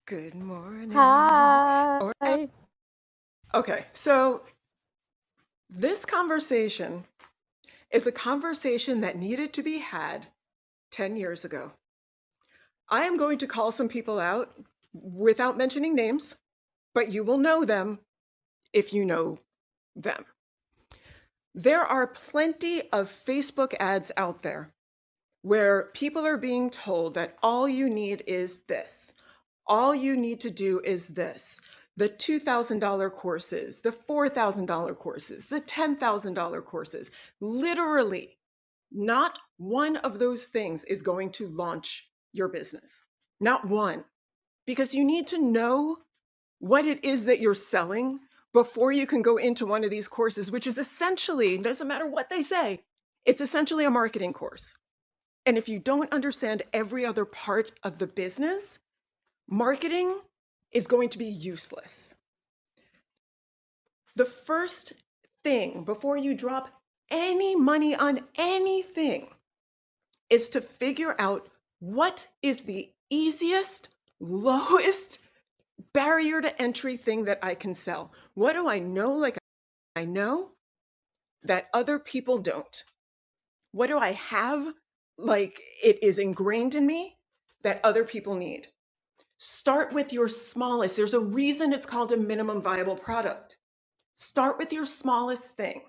Good morning. Or Hi. okay, so this conversation is a conversation that needed to be had 10 years ago. I am going to call some people out without mentioning names, but you will know them if you know them. There are plenty of Facebook ads out there where people are being told that all you need is this. All you need to do is this. The $2,000 courses, the $4,000 courses, the $10,000 courses. Literally, not one of those things is going to launch your business. Not one. Because you need to know what it is that you're selling before you can go into one of these courses, which is essentially, doesn't matter what they say, it's essentially a marketing course. And if you don't understand every other part of the business, marketing is going to be useless. The first thing before you drop any money on anything is to figure out what is the easiest, lowest barrier to entry thing that I can sell. What do I know like I know that other people don't? What do I have like it is ingrained in me that other people need? Start with your smallest. There's a reason it's called a minimum viable product. Start with your smallest thing.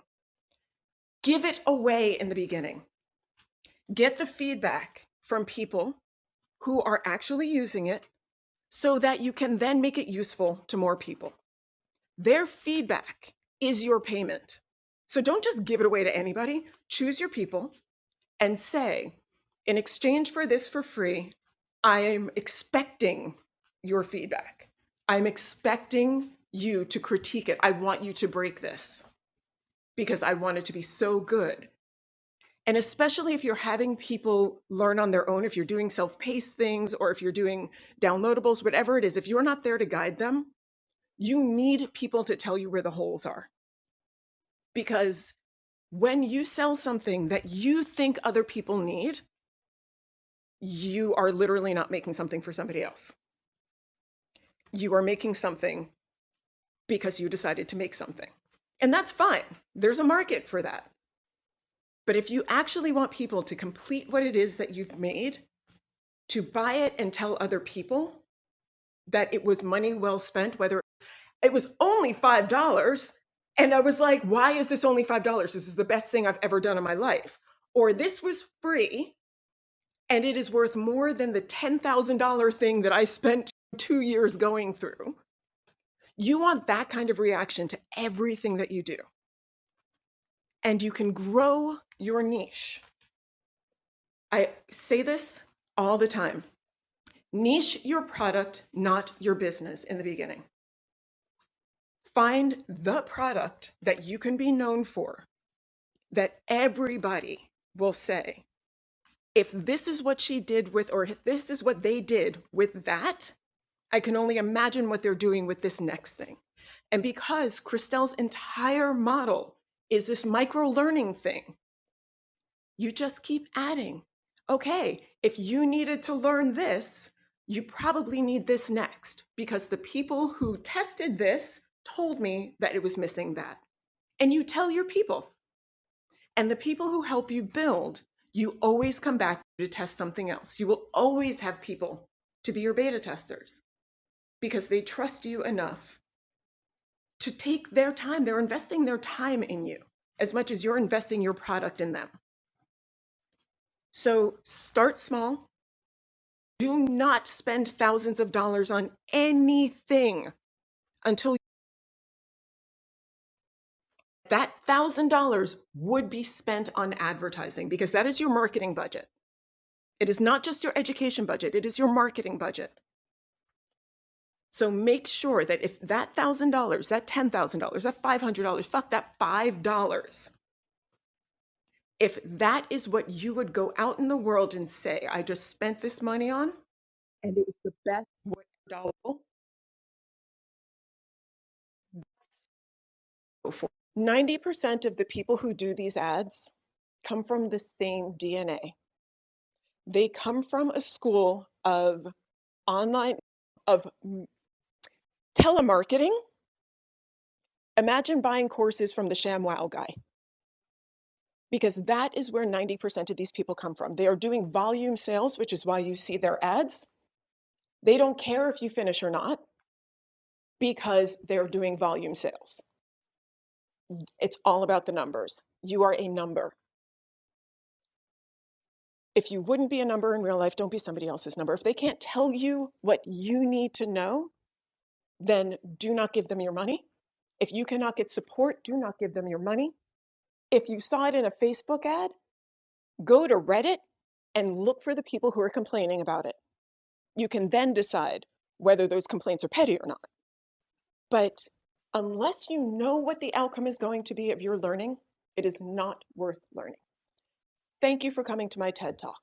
Give it away in the beginning. Get the feedback from people who are actually using it so that you can then make it useful to more people. Their feedback is your payment. So don't just give it away to anybody. Choose your people and say, in exchange for this for free, I am expecting your feedback. I'm expecting you to critique it. I want you to break this because I want it to be so good. And especially if you're having people learn on their own, if you're doing self-paced things or if you're doing downloadables, whatever it is, if you're not there to guide them, you need people to tell you where the holes are. Because when you sell something that you think other people need, you are literally not making something for somebody else. You are making something because you decided to make something. And that's fine. There's a market for that. But if you actually want people to complete what it is that you've made, to buy it and tell other people that it was money well spent, whether it was only $5, and I was like, why is this only $5? This is the best thing I've ever done in my life. Or this was free, and it is worth more than the $10,000 thing that I spent 2 years going through. You want that kind of reaction to everything that you do. And you can grow your niche. I say this all the time. Niche your product, not your business in the beginning. Find the product that you can be known for, that everybody will say, if this is what she did with, or if this is what they did with that, I can only imagine what they're doing with this next thing. And because Christelle's entire model is this micro learning thing, you just keep adding. Okay, if you needed to learn this, you probably need this next because the people who tested this told me that it was missing that. And you tell your people. And the people who help you build, you always come back to test something else. You will always have people to be your beta testers because they trust you enough to take their time. They're investing their time in you as much as you're investing your product in them. So start small. Do not spend thousands of dollars on anything until that $1,000 would be spent on advertising because that is your marketing budget. It is not just your education budget, it is your marketing budget. So make sure that if that $1,000, that $10,000, that $500, fuck that $5, if that is what you would go out in the world and say, I just spent this money on, and it was the best dollar for. 90% of the people who do these ads come from the same DNA. They come from a school of online of telemarketing, imagine buying courses from the ShamWow guy, because that is where 90% of these people come from. They are doing volume sales, which is why you see their ads. They don't care if you finish or not because they're doing volume sales. It's all about the numbers. You are a number. If you wouldn't be a number in real life, don't be somebody else's number. If they can't tell you what you need to know, then do not give them your money. If you cannot get support, do not give them your money. If you saw it in a Facebook ad, go to Reddit and look for the people who are complaining about it. You can then decide whether those complaints are petty or not. But unless you know what the outcome is going to be of your learning, it is not worth learning. Thank you for coming to my TED Talk.